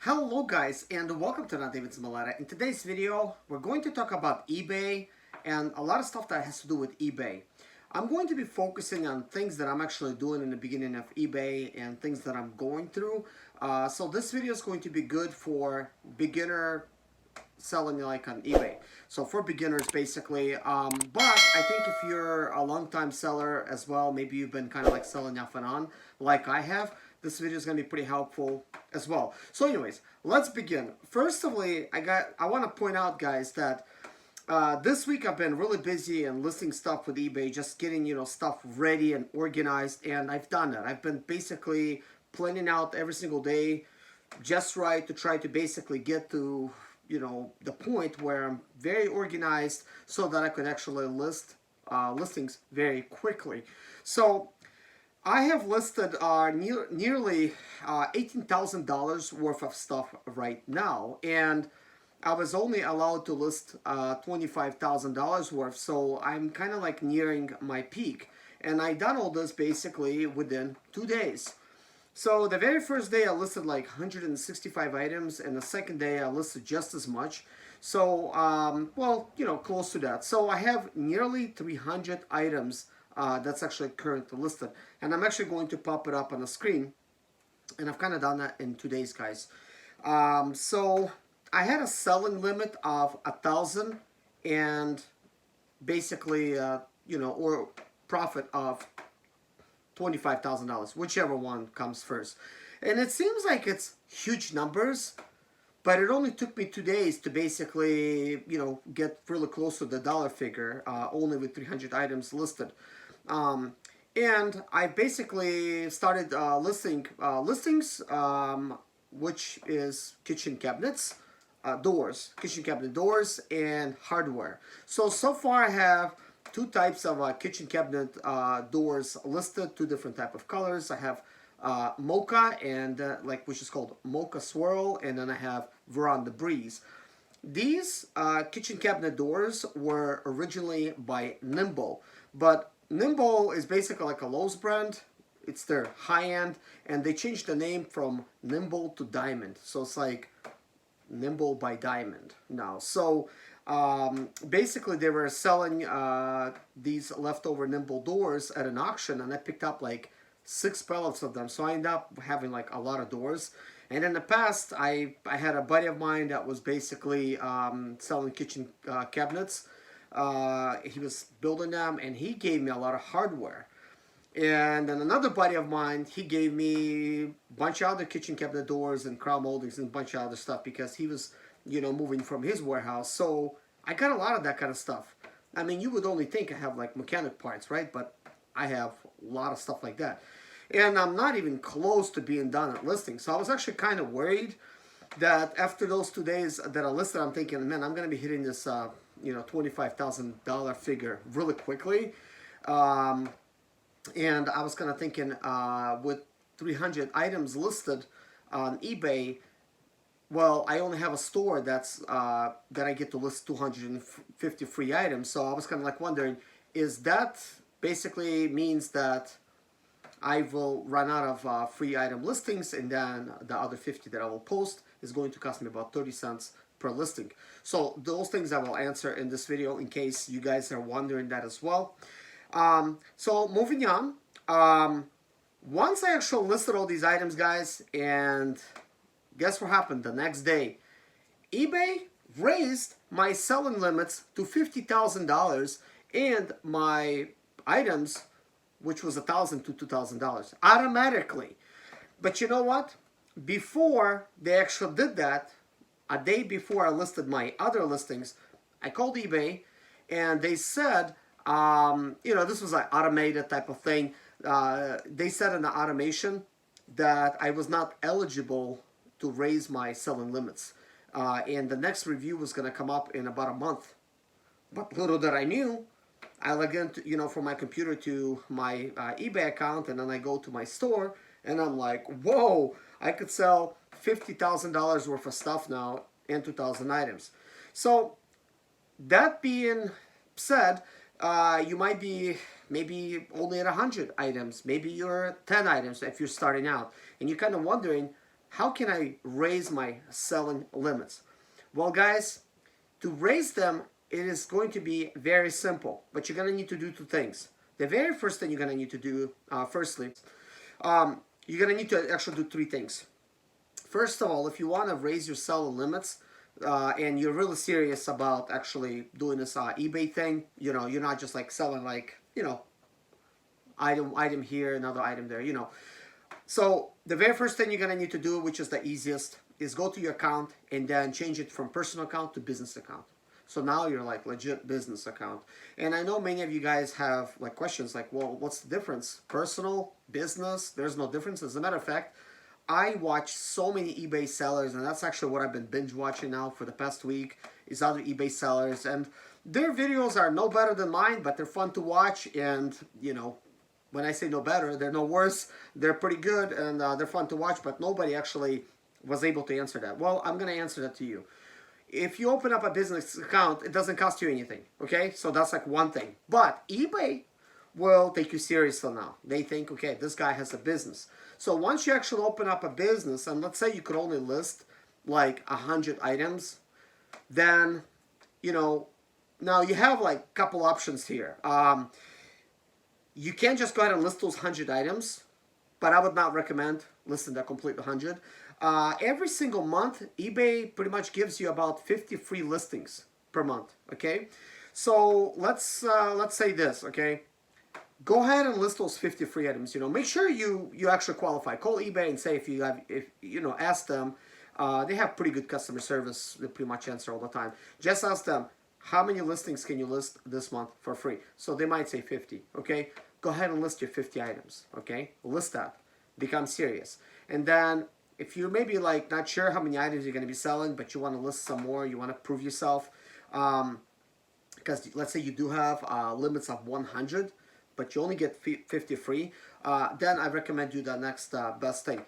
Hello guys and welcome to another Zimaleta. In today's video we're going to talk about eBay and a lot of stuff that has to do with eBay. I'm going to be focusing on things that I'm actually doing in the beginning of eBay and things that I'm going through. So this video is going to be good for beginner selling like on eBay. So for beginners basically, but I think if you're a long-time seller as well, maybe you've been kind of like selling off and on like I have, this video is going to be pretty helpful as well. So anyways, let's begin. First of all, I want to point out guys that this week I've been really busy and listing stuff with eBay, just getting stuff ready and organized, and I've done that. I've been basically planning out every single day just right to try to basically get to the point where I'm very organized so that I could actually list listings very quickly. So I have listed nearly $18,000 worth of stuff right now, and I was only allowed to list $25,000 worth, so I'm kind of like nearing my peak. And I done all this basically within 2 days. So the very first day I listed like 165 items, and the second day I listed just as much. So, well, close to that. So I have nearly 300 items that's actually currently listed. And I'm actually going to pop it up on the screen. And I've kind of done that in 2 days, guys. So I had a selling limit of 1,000 and basically, or profit of $25,000, whichever one comes first. And it seems like it's huge numbers, but it only took me 2 days to basically, get really close to the dollar figure, only with 300 items listed. And I basically started listing listings, which is kitchen cabinets, kitchen cabinet doors, and hardware. So far I have two types of kitchen cabinet doors listed, two different type of colors. I have mocha and which is called mocha swirl, and then I have veranda breeze. These kitchen cabinet doors were originally by Nimble, but Nimble is basically like a Lowe's brand. It's their high end, and they changed the name from Nimble to Diamond, so it's like Nimble by Diamond now. So basically they were selling these leftover Nimble doors at an auction, and I picked up like 6 pallets of them, so I ended up having like a lot of doors. And in the past I had a buddy of mine that was basically selling kitchen cabinets. He was building them, and he gave me a lot of hardware. And then another buddy of mine, he gave me a bunch of other kitchen cabinet doors and crown moldings and a bunch of other stuff because he was, moving from his warehouse. So I got a lot of that kind of stuff. I mean, you would only think I have like mechanic parts, right? But I have a lot of stuff like that. And I'm not even close to being done at listing. So I was actually kind of worried that after those 2 days that I listed, I'm thinking, man, I'm going to be hitting this, $25,000 figure really quickly. And I was kind of thinking with 300 items listed on eBay, well, I only have a store that I get to list 250 free items. So I was kind of like wondering, is that basically means that I will run out of free item listings, and then the other 50 that I will post is going to cost me about 30 cents per listing. So those things I will answer in this video in case you guys are wondering that as well. So moving on, once I actually listed all these items, guys, and guess what happened the next day? eBay raised my selling limits to $50,000 and my items, which was $1,000 to $2,000 automatically. But you know what? Before they actually did that, a day before I listed my other listings, I called eBay and they said, this was an automated type of thing. They said in the automation that I was not eligible to raise my selling limits. And the next review was going to come up in about a month. But little that I knew, I log in, from my computer to my eBay account, and then I go to my store, and I'm like, whoa, I could sell $50,000 worth of stuff now and 2,000 items. So that being said, you might be maybe only at 100 items, maybe you're 10 items if you're starting out, and you're kind of wondering, how can I raise my selling limits? Well, guys, to raise them, it is going to be very simple, but you're going to need to do two things. The very first thing you're going to need to do, you're going to need to actually do three things. First of all, if you want to raise your selling limits, and you're really serious about actually doing this eBay thing, you know, you're not just like selling like, you know, item here, another item there, you know. So the very first thing you're going to need to do, which is the easiest, is go to your account and then change it from personal account to business account. So now you're like legit business account. And I know many of you guys have like questions like, well, what's the difference? Personal, business, there's no difference. As a matter of fact, I watch so many eBay sellers, and that's actually what I've been binge watching now for the past week, is other eBay sellers. And their videos are no better than mine, but they're fun to watch. And, you know, when I say no better, they're no worse. They're pretty good, and they're fun to watch, but nobody actually was able to answer that. Well, I'm going to answer that to you. If you open up a business account, it doesn't cost you anything, okay? So that's like one thing. But eBay will take you seriously now. They think, okay, this guy has a business. So once you actually open up a business, and let's say you could only list like 100 items, then, you know, now you have like a couple options here. You can just go ahead and list those 100 items, but I would not recommend listing the complete 100. Every single month, eBay pretty much gives you about 50 free listings per month, okay? So let's say this, okay? Go ahead and list those 50 free items. You know, make sure you actually qualify. Call eBay and say if you know, ask them. They have pretty good customer service. They pretty much answer all the time. Just ask them, how many listings can you list this month for free? So they might say 50, okay? Go ahead and list your 50 items, okay? List that. Become serious. And then if you're maybe like not sure how many items you're going to be selling, but you want to list some more, you want to prove yourself, because let's say you do have limits of 100, but you only get 50 free, then I recommend you the next best thing.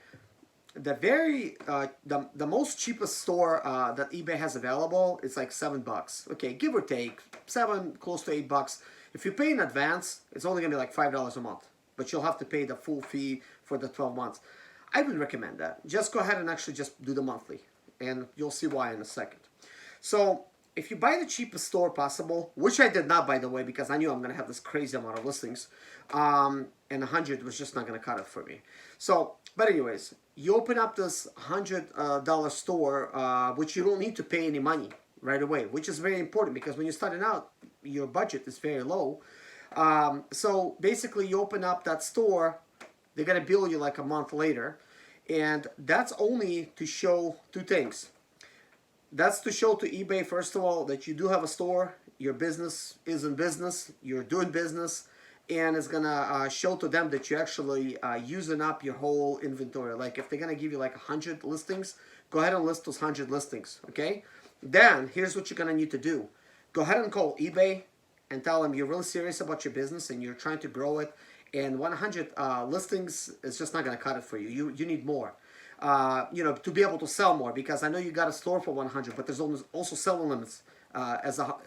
The most cheapest store that eBay has available is like $7, okay, give or take, 7, close to $8. If you pay in advance, it's only gonna be like $5 a month, but you'll have to pay the full fee for the 12 months. I would recommend that. Just go ahead and actually just do the monthly, and you'll see why in a second. So if you buy the cheapest store possible, which I did not, by the way, because I knew I'm going to have this crazy amount of listings, and 100 was just not going to cut it for me. So, but anyways, you open up this $100 store, which you don't need to pay any money right away, which is very important because when you're starting out, your budget is very low. So basically, you open up that store, they're going to bill you like a month later, and that's only to show two things. That's to show to eBay, first of all, that you do have a store, your business is in business, you're doing business, and it's gonna show to them that you're actually using up your whole inventory. Like if they're gonna give you like 100 listings, go ahead and list those 100 listings, okay? Then here's what you're gonna need to do. Go ahead and call eBay and tell them you're really serious about your business and you're trying to grow it, and 100 listings is just not gonna cut it for you. You need more. You know, to be able to sell more, because I know you got a store for 100, but there's also selling limits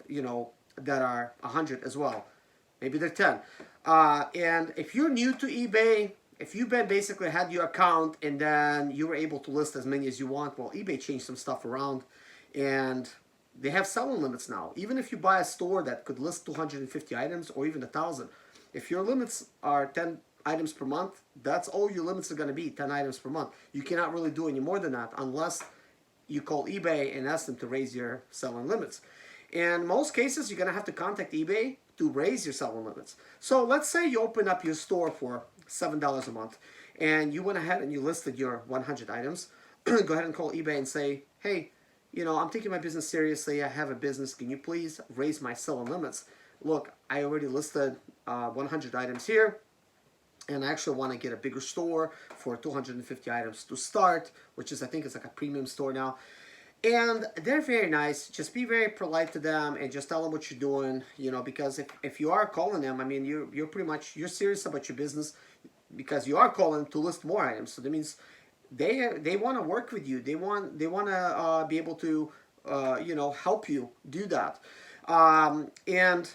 you know, that are 100 as well. Maybe they're 10. And if you're new to eBay, if you've been basically had your account and then you were able to list as many as you want, well, eBay changed some stuff around and they have selling limits now. Even if you buy a store that could list 250 items or even 1,000, if your limits are 10 items per month, that's all your limits are going to be, 10 items per month. You cannot really do any more than that unless you call eBay and ask them to raise your selling limits. In most cases, you're going to have to contact eBay to raise your selling limits. So let's say you open up your store for $7 a month and you went ahead and you listed your 100 items. Go ahead and call eBay and say, hey, you know, I'm taking my business seriously. I have a business. Can you please raise my selling limits? Look, I already listed 100 items here, and I actually want to get a bigger store for 250 items to start, which is, I think it's like a premium store now. And they're very nice. Just be very polite to them and just tell them what you're doing, you know, because if you are calling them, I mean, you're pretty much, you're serious about your business because you are calling to list more items. So that means they want to work with you. They want to be able to, you know, help you do that. And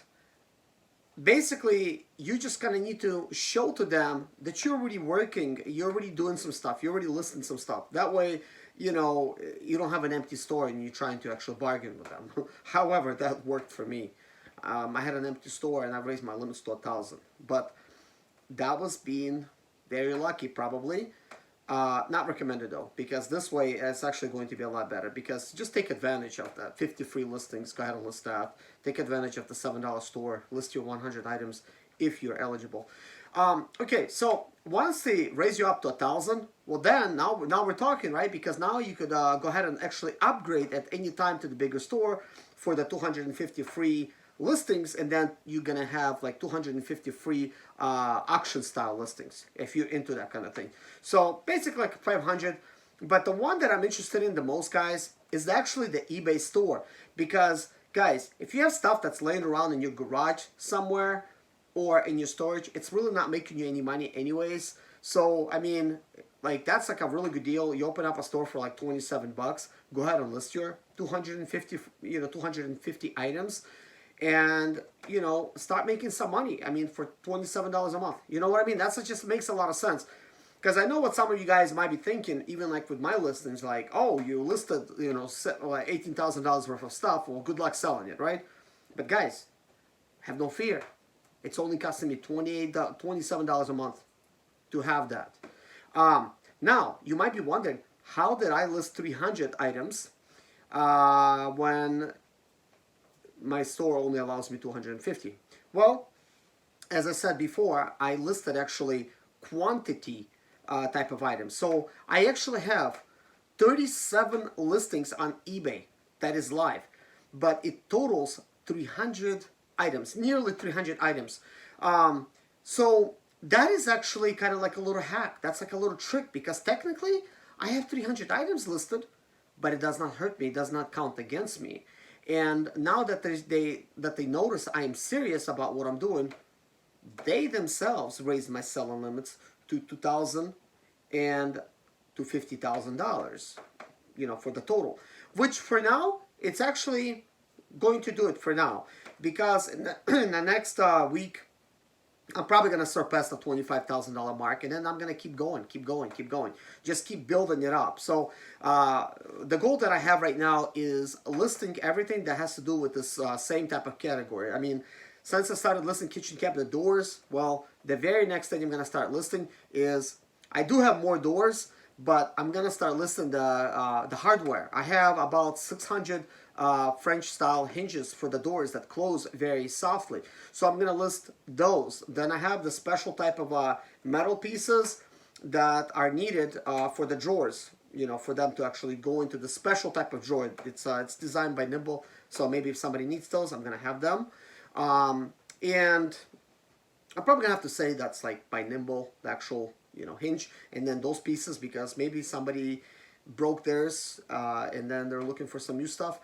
basically you just kind of need to show to them that you're already working, you're already doing some stuff, you're already listing some stuff. That way, you know, you don't have an empty store and you're trying to actually bargain with them. However, that worked for me. I had an empty store and I raised my limits to 1,000, but that was being very lucky probably. Not recommended though, because this way it's actually going to be a lot better, because just take advantage of that 50 free listings. Go ahead and list that. Take advantage of the $7 store. List your 100 items if you're eligible. Okay, so once they raise you up to 1,000, well then now we're talking, right? Because now you could go ahead and actually upgrade at any time to the bigger store for the 250 free listings, and then you're gonna have like 250 free auction style listings if you're into that kind of thing. So basically like 500. But the one that I'm interested in the most, guys, is actually the eBay store, because guys, if you have stuff that's laying around in your garage somewhere or in your storage, it's really not making you any money anyways. So I mean, like, that's like a really good deal. You open up a store for like 27 bucks. Go ahead and list your 250, 250 items, and start making some money. I mean, for $27 a month, you know what I mean? That's, it just makes a lot of sense. Because I know what some of you guys might be thinking, even like with my listings, like, oh, you listed, like $18,000 worth of stuff. Well, good luck selling it, right? But guys, have no fear. It's only costing me $27 a month to have that. Now, you might be wondering, how did I list 300 items when my store only allows me 250? Well, as I said before, I listed actually quantity type of items. So I actually have 37 listings on eBay that is live, but it totals 300 items, nearly 300 items. So that is actually kind of like a little hack. That's like a little trick, because technically I have 300 items listed, but it does not hurt me. It does not count against me. And now that they notice I am serious about what I'm doing, they themselves raised my selling limits to $2,000 and to $50,000, for the total. Which for now, it's actually going to do it for now, because in the next week, I'm probably going to surpass the $25,000 mark, and then I'm going to keep going. Just keep building it up. So the goal that I have right now is listing everything that has to do with this same type of category. I mean, since I started listing kitchen cabinet doors, well, the very next thing I'm going to start listing is, I do have more doors, but I'm going to start listing the hardware. I have about 600 French style hinges for the doors that close very softly. So I'm going to list those. Then I have the special type of metal pieces that are needed for the drawers, for them to actually go into the special type of drawer. It's designed by Nimble, so maybe if somebody needs those, I'm going to have them. And I'm probably going to have to say that's like by Nimble, the actual hinge, and then those pieces, because maybe somebody broke theirs and then they're looking for some new stuff.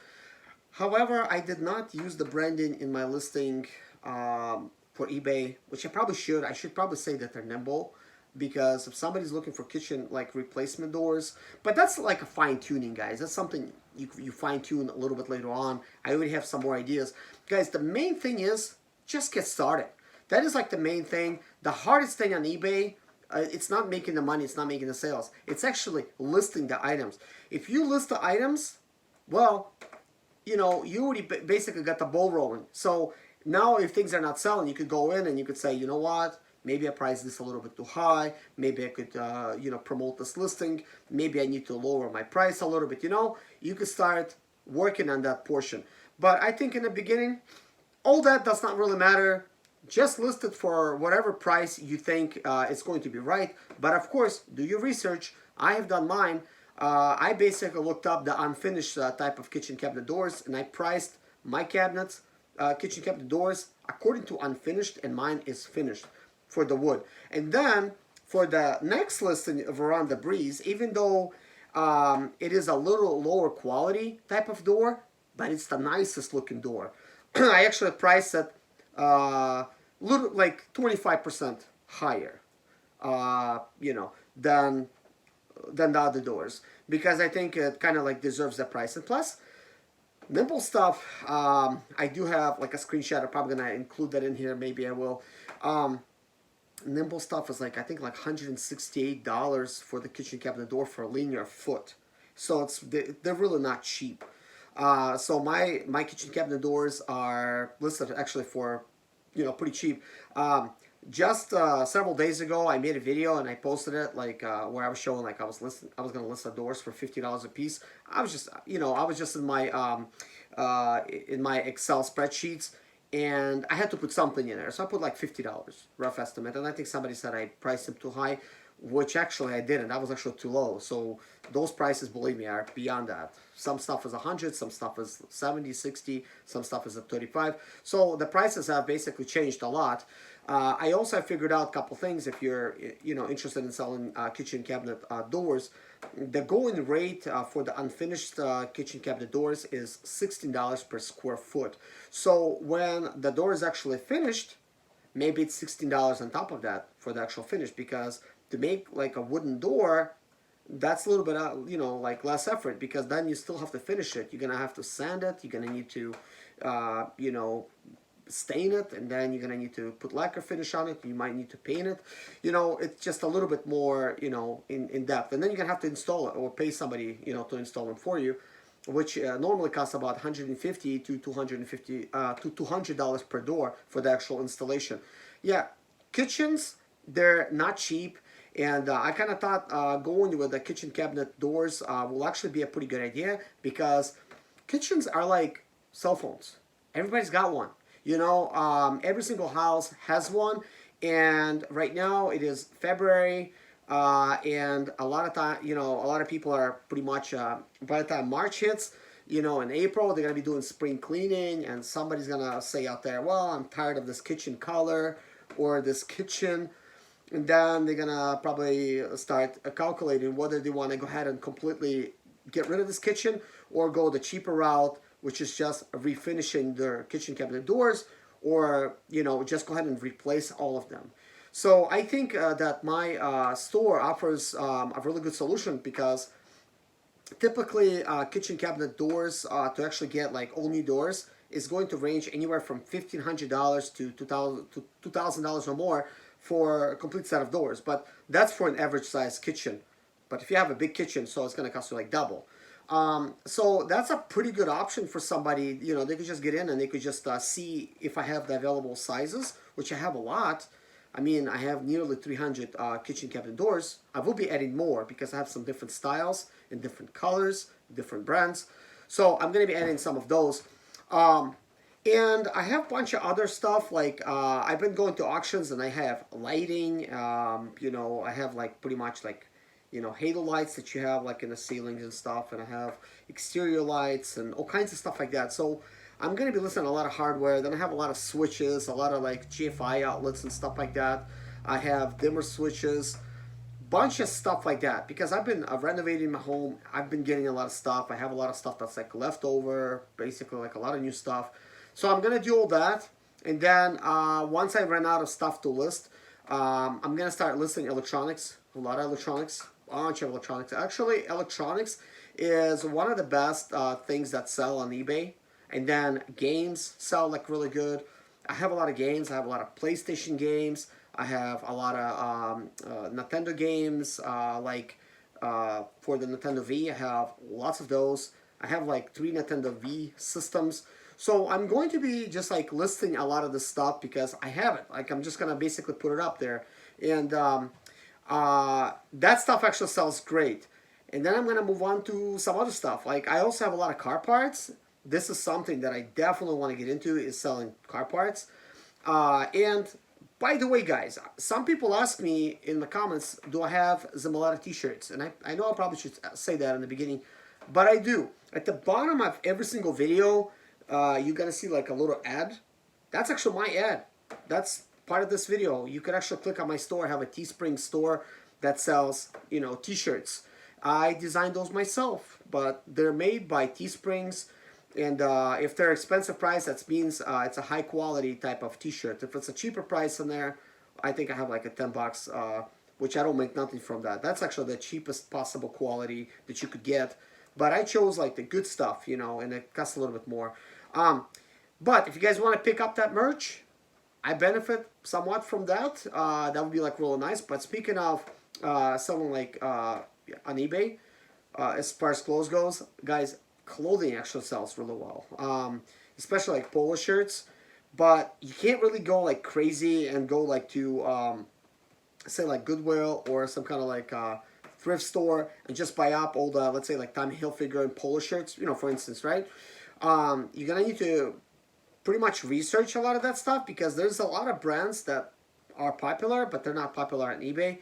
However, I did not use the branding in my listing for eBay, which I probably should. I should probably say that they're Nimble, because if somebody's looking for kitchen like replacement doors, but that's like a fine tuning, guys. That's something you fine tune a little bit later on. I already have some more ideas, guys. The main thing is just get started. That is like the main thing. The hardest thing on eBay, it's not making the money, it's not making the sales. It's actually listing the items. If you list the items, well, you already basically got the ball rolling. So now if things are not selling, you could go in and you could say, you know what, maybe I priced this a little bit too high. Maybe I could, promote this listing. Maybe I need to lower my price a little bit. You could start working on that portion. But I think in the beginning, all that does not really matter. Just list it for whatever price you think it's going to be right. But of course, do your research. I have done mine. I basically looked up the unfinished type of kitchen cabinet doors, and I priced my cabinets, kitchen cabinet doors, according to unfinished, and mine is finished for the wood. And then for the next listing of Veranda Breeze, even though it is a little lower quality type of door, but it's the nicest looking door. I actually priced it little like 25% higher, than the other doors, because I think it kind of like deserves the price. And plus, Nimble stuff, I do have like a screenshot. I'm probably gonna include that in here. Maybe I will. Nimble stuff is like, I think like $168 for the kitchen cabinet door for a linear foot. So they're really not cheap. So my kitchen cabinet doors are listed actually for, pretty cheap. Just several days ago, I made a video and I posted it like where I was showing like I was gonna list the doors for $50 a piece. I was just in my Excel spreadsheets, and I had to put something in there, so I put like $50 rough estimate, and I think somebody said I priced them too high, which actually I didn't. That was actually too low. So those prices, believe me, are beyond that. Some stuff is 100, some stuff is 70, 60, some stuff is at 35. So the prices have basically changed a lot. I also have figured out a couple things. If you're interested in selling kitchen cabinet doors, the going rate for the unfinished kitchen cabinet doors is $16 per square foot. So when the door is actually finished, maybe it's $16 on top of that for the actual finish, because to make like a wooden door, that's a little bit like less effort, because then you still have to finish it. You're gonna have to sand it. You're gonna need to stain it, and then you're gonna need to put lacquer finish on it. You might need to paint it. It's just a little bit more in depth, and then you're gonna have to install it or pay somebody to install it for you, which normally costs about $150 to $200 per door for the actual installation. Yeah, kitchens, they're not cheap. And I kind of thought going with the kitchen cabinet doors will actually be a pretty good idea, because kitchens are like cell phones. Everybody's got one. Every single house has one. And right now it is February, and a lot of time, a lot of people are pretty much by the time March hits, in April they're gonna be doing spring cleaning, and somebody's gonna say out there, well, I'm tired of this kitchen color or this kitchen. And then they're gonna probably start calculating whether they want to go ahead and completely get rid of this kitchen, or go the cheaper route, which is just refinishing their kitchen cabinet doors, or just go ahead and replace all of them. So I think that my store offers a really good solution, because typically kitchen cabinet doors to actually get like all new doors is going to range anywhere from $1,500 to $2,000 or more for a complete set of doors. But that's for an average size kitchen. But if you have a big kitchen, so it's going to cost you like double. So that's a pretty good option for somebody. They could just get in and they could just see if I have the available sizes, which I have a lot. I mean, I have nearly 300 kitchen cabinet doors. I will be adding more, because I have some different styles and different colors, different brands. So I'm going to be adding some of those. And I have a bunch of other stuff, like I've been going to auctions, and I have lighting. I have like pretty much like halo lights that you have like in the ceilings and stuff, and I have exterior lights and all kinds of stuff like that. So I'm going to be listing a lot of hardware. Then I have a lot of switches, a lot of like GFI outlets and stuff like that. I have dimmer switches, bunch of stuff like that, because I've been renovating my home. I've been getting a lot of stuff. I have a lot of stuff that's like leftover, basically like a lot of new stuff. So I'm going to do all that, and then once I run out of stuff to list, I'm going to start listing electronics, a lot of electronics, a bunch of electronics. Actually, electronics is one of the best things that sell on eBay, and then games sell like really good. I have a lot of games. I have a lot of PlayStation games. I have a lot of Nintendo games, for the Nintendo V. I have lots of those. I have like 3 Nintendo V systems. So I'm going to be just like listing a lot of this stuff, because I have it. Like, I'm just gonna basically put it up there, and that stuff actually sells great. And then I'm gonna move on to some other stuff. Like, I also have a lot of car parts. This is something that I definitely want to get into, is selling car parts. And by the way, guys, some people ask me in the comments, do I have Zimaleta t-shirts? And I know I probably should say that in the beginning, but I do. At the bottom of every single video, you're gonna see like a little ad. That's actually my ad. That's part of this video. You can actually click on my store. I have a Teespring store that sells, t-shirts. I designed those myself, but they're made by Teesprings, and if they're expensive price, that means it's a high quality type of t-shirt. If it's a cheaper price in there, I think I have like a 10 bucks, which I don't make nothing from that. That's actually the cheapest possible quality that you could get. but I chose like the good stuff, you know, and it costs a little bit more. But if you guys want to pick up that merch, I benefit somewhat from that. That would be like really nice. But speaking of someone like on eBay, as far as clothes goes, guys, clothing actually sells really well, especially like polo shirts. But you can't really go like crazy and go like to say like Goodwill or some kind of like thrift store and just buy up all the, let's say like Tommy Hilfiger and polo shirts, you know, for instance, right? You're gonna need to pretty much research a lot of that stuff, because there's a lot of brands that are popular, but they're not popular on eBay.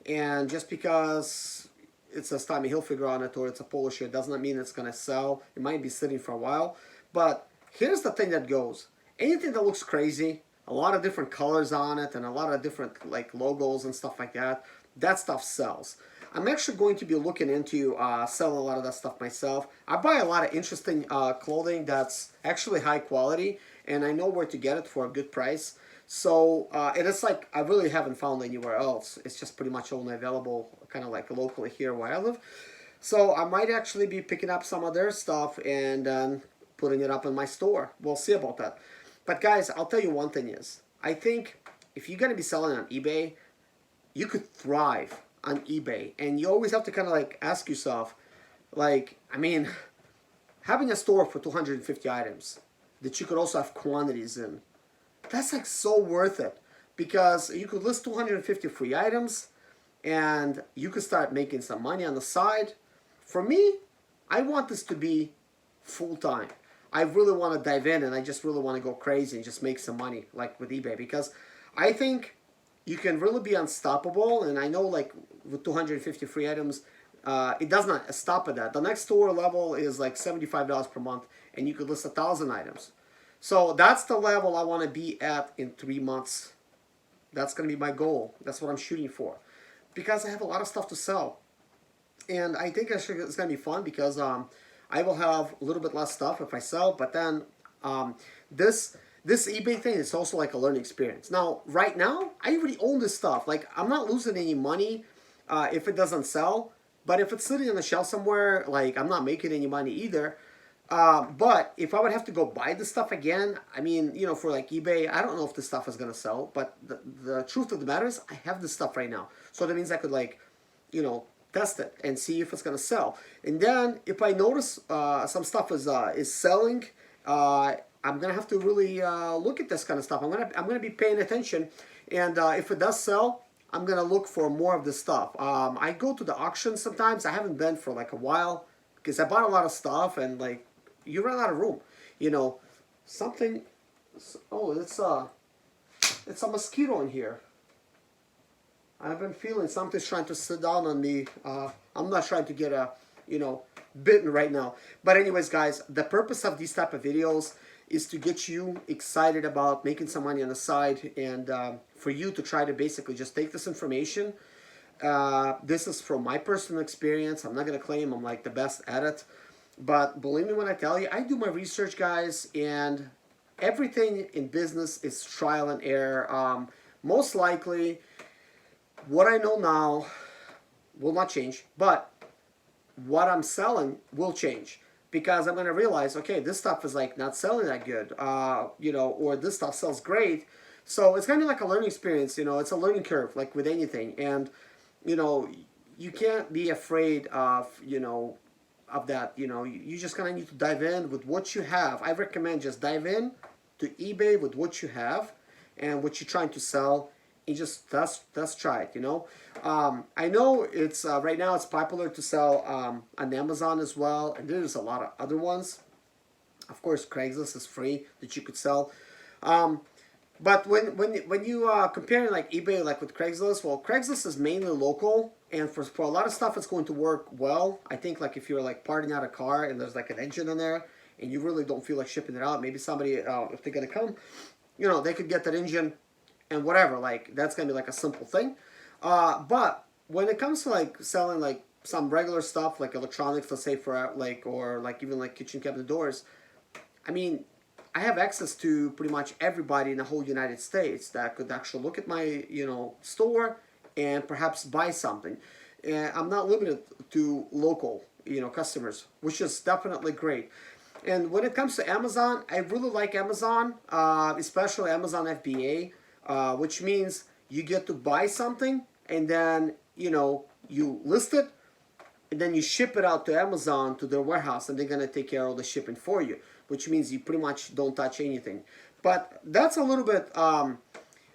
And just because it says Tommy Hilfiger on it or it's a polo shirt does not mean it's gonna sell. It might be sitting for a while. But here's the thing that goes: anything that looks crazy, a lot of different colors on it and a lot of different like logos and stuff like that, that stuff sells. I'm actually going to be looking into selling a lot of that stuff myself. I buy a lot of interesting clothing that's actually high quality, and I know where to get it for a good price. So, and it's like I really haven't found anywhere else. It's just pretty much only available kind of like locally here where I live. So I might actually be picking up some of their stuff and then putting it up in my store. We'll see about that. But guys, I'll tell you one thing is, I think if you're going to be selling on eBay, you could thrive on eBay. And you always have to kind of like ask yourself, like, I mean, having a store for 250 items that you could also have quantities in, that's like so worth it, because you could list 250 free items and you could start making some money on the side. For me, I want this to be full-time. I really want to dive in and I just really want to go crazy and just make some money like with eBay, because I think you can really be unstoppable. And I know like with 250 free items, it does not stop at that. The next store level is like $75 per month and you could list 1,000 items. So that's the level I want to be at in 3 months. That's going to be my goal. That's what I'm shooting for, because I have a lot of stuff to sell. And I think it's going to be fun, because I will have a little bit less stuff if I sell. But then this eBay thing is also like a learning experience. Now, right now, I already own this stuff. Like, I'm not losing any money if it doesn't sell. But if it's sitting on the shelf somewhere, like, I'm not making any money either. But if I would have to go buy this stuff again, I mean, you know, for like eBay, I don't know if this stuff is going to sell. But the truth of the matter is, I have this stuff right now. So that means I could, like, you know, test it and see if it's going to sell. And then if I notice some stuff is selling, I'm going to have to really look at this kind of stuff. I'm going to be paying attention. And if it does sell, I'm going to look for more of this stuff. I go to the auctions sometimes. I haven't been for like a while, because I bought a lot of stuff and like you run out of room. You know, something, oh, it's a mosquito in here. I've been feeling something's trying to sit down on me. I'm not trying to get bitten right now. But anyways, guys, the purpose of these type of videos is to get you excited about making some money on the side, and for you to try to basically just take this information. This is from my personal experience. I'm not going to claim I'm like the best at it. But believe me when I tell you, I do my research, guys, and everything in business is trial and error. Most likely, what I know now will not change, but what I'm selling will change, because I'm going to realize, okay, this stuff is like not selling that good, or this stuff sells great. So it's going to be like a learning experience, it's a learning curve, like with anything. And, you can't be afraid of that. You just kind of need to dive in with what you have. I recommend just dive in to eBay with what you have and what you're trying to sell, and just let's try it. I know it's right now it's popular to sell on Amazon as well, and there's a lot of other ones. Of course, Craigslist is free that you could sell. But when you comparing like eBay like with Craigslist, well, Craigslist is mainly local, and for a lot of stuff it's going to work well. I think like if you're like parting out a car and there's like an engine in there and you really don't feel like shipping it out, maybe somebody if they're gonna come, they could get that engine and whatever. Like that's gonna be like a simple thing. But when it comes to like selling like some regular stuff like electronics, let's say for like, or like even like kitchen cabinet doors, I mean, I have access to pretty much everybody in the whole United States that could actually look at my, store and perhaps buy something. And I'm not limited to local, customers, which is definitely great. And when it comes to Amazon, I really like Amazon, especially Amazon FBA, which means you get to buy something and then, you list it and then you ship it out to Amazon, to their warehouse, and they're going to take care of all the shipping for you, which means you pretty much don't touch anything. But that's a little bit,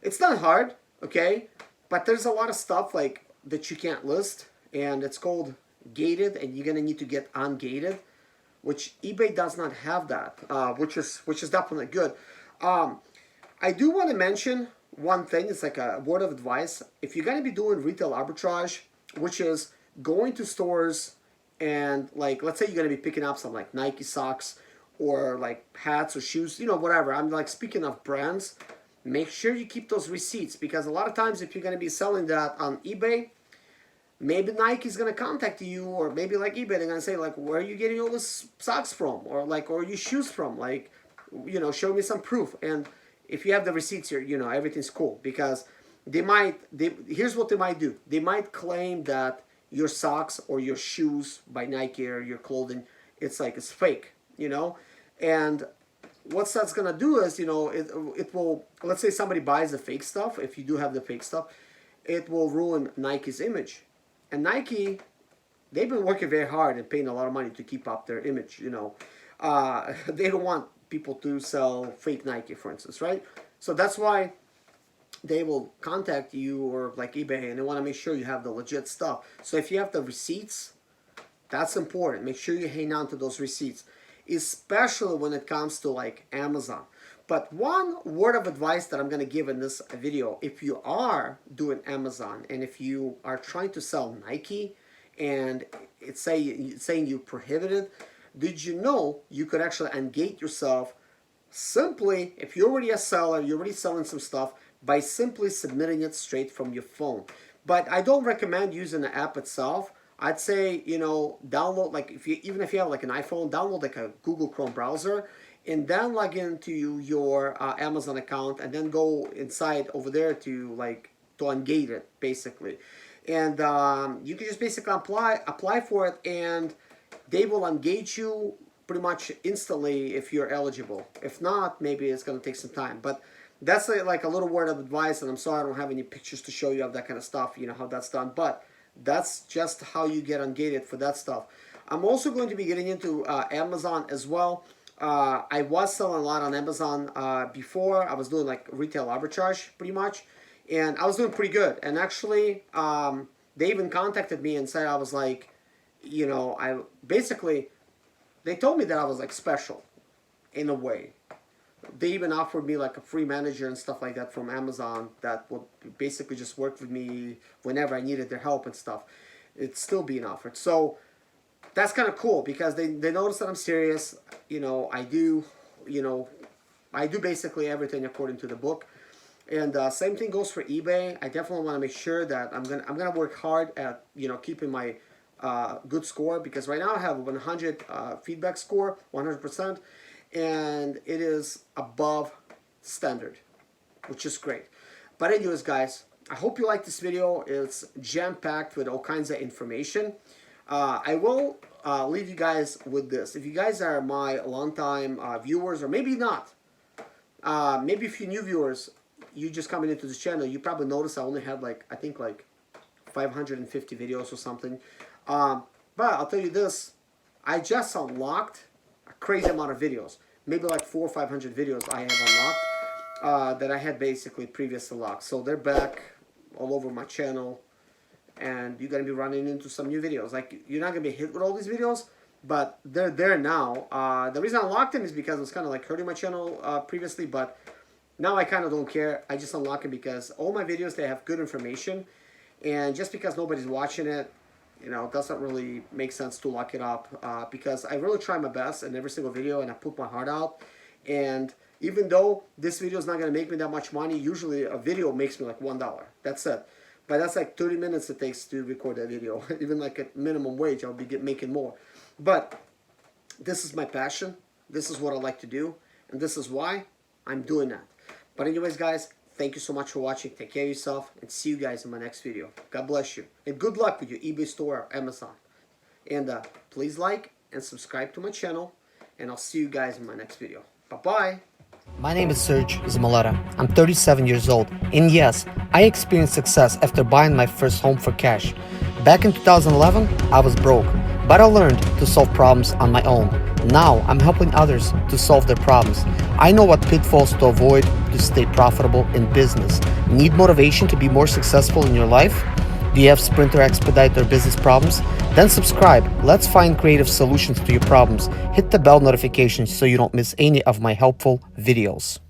it's not hard, okay? But there's a lot of stuff like that you can't list, and it's called gated, and you're going to need to get ungated, which eBay does not have that, which is definitely good. I do want to mention one thing. It's like a word of advice. If you're going to be doing retail arbitrage, which is going to stores and, like, let's say you're going to be picking up some like Nike socks or like hats or shoes, whatever. I'm like speaking of brands. Make sure you keep those receipts, because a lot of times if you're going to be selling that on eBay, maybe Nike's going to contact you, or maybe like eBay, they're going to say like, where are you getting all this socks from? Or like, or your shoes from? Like, show me some proof. And if you have the receipts here, everything's cool, because here's what they might do. They might claim that your socks or your shoes by Nike or your clothing, it's fake, and what that's going to do is, it will, let's say somebody buys the fake stuff. If you do have the fake stuff, it will ruin Nike's image. And Nike, they've been working very hard and paying a lot of money to keep up their image, They don't want people to sell fake Nike, for instance, right? So that's why they will contact you, or like eBay, and they want to make sure you have the legit stuff. So if you have the receipts, that's important. Make sure you hang on to those receipts, especially when it comes to like Amazon. But one word of advice that I'm going to give in this video, if you are doing Amazon and if you are trying to sell Nike and it's saying you prohibited, did you know you could actually ungate yourself simply, if you're already a seller, you're already selling some stuff, by simply submitting it straight from your phone. But I don't recommend using the app itself. I'd say, download, like even if you have like an iPhone, download like a Google Chrome browser and then log into your Amazon account and then go inside over there to ungate it, basically. And you can just basically apply for it, and they will ungate you pretty much instantly if you're eligible. If not, maybe it's going to take some time. But that's like a little word of advice, and I'm sorry I don't have any pictures to show you of that kind of stuff, how that's done. But that's just how you get ungated for that stuff. I'm also going to be getting into Amazon as well. I was selling a lot on Amazon before. I was doing like retail arbitrage pretty much, and I was doing pretty good. And actually, they even contacted me and said I was like, I basically, they told me that I was like special in a way. They even offered me like a free manager and stuff like that from Amazon that would basically just work with me whenever I needed their help and stuff. It's still being offered. So that's kind of cool, because they notice that I'm serious. I do basically everything according to the book. And same thing goes for eBay. I definitely want to make sure that I'm gonna work hard at keeping my good score, because right now I have 100 feedback score, 100%. And it is above standard, which is great. But anyways, guys, I hope you like this video. It's jam-packed with all kinds of information. I will leave you guys with this. If you guys are my longtime viewers, or maybe not, maybe if you're new viewers, you just coming into this channel, you probably noticed I only had I think 550 videos or something. But I'll tell you this, I just unlocked a crazy amount of videos. Maybe like 400 or 500 videos I have unlocked that I had basically previously locked. So they're back all over my channel, and you're going to be running into some new videos. Like, you're not going to be hit with all these videos, but they're there now. The reason I unlocked them is because it was kind of like hurting my channel previously, but now I kind of don't care. I just unlock them because all my videos, they have good information, and just because nobody's watching it, it doesn't really make sense to lock it up, because I really try my best in every single video, and I put my heart out. And even though this video is not going to make me that much money, usually a video makes me like $1. That's it. But that's like 30 minutes it takes to record that video. Even like at minimum wage, I'll be making more. But this is my passion. This is what I like to do. And this is why I'm doing that. But anyways, guys, thank you so much for watching. Take care of yourself, and see you guys in my next video. God bless you. And good luck with your eBay store or Amazon. And please like and subscribe to my channel, and I'll see you guys in my next video. Bye-bye. My name is Serge Zimaleta. I'm 37 years old, and yes, I experienced success after buying my first home for cash. Back in 2011, I was broke, but I learned to solve problems on my own. Now I'm helping others to solve their problems. I know what pitfalls to avoid to stay profitable in business. Need motivation to be more successful in your life? Do you have Sprint or Expedite or business problems? Then subscribe. Let's find creative solutions to your problems. Hit the bell notification so you don't miss any of my helpful videos.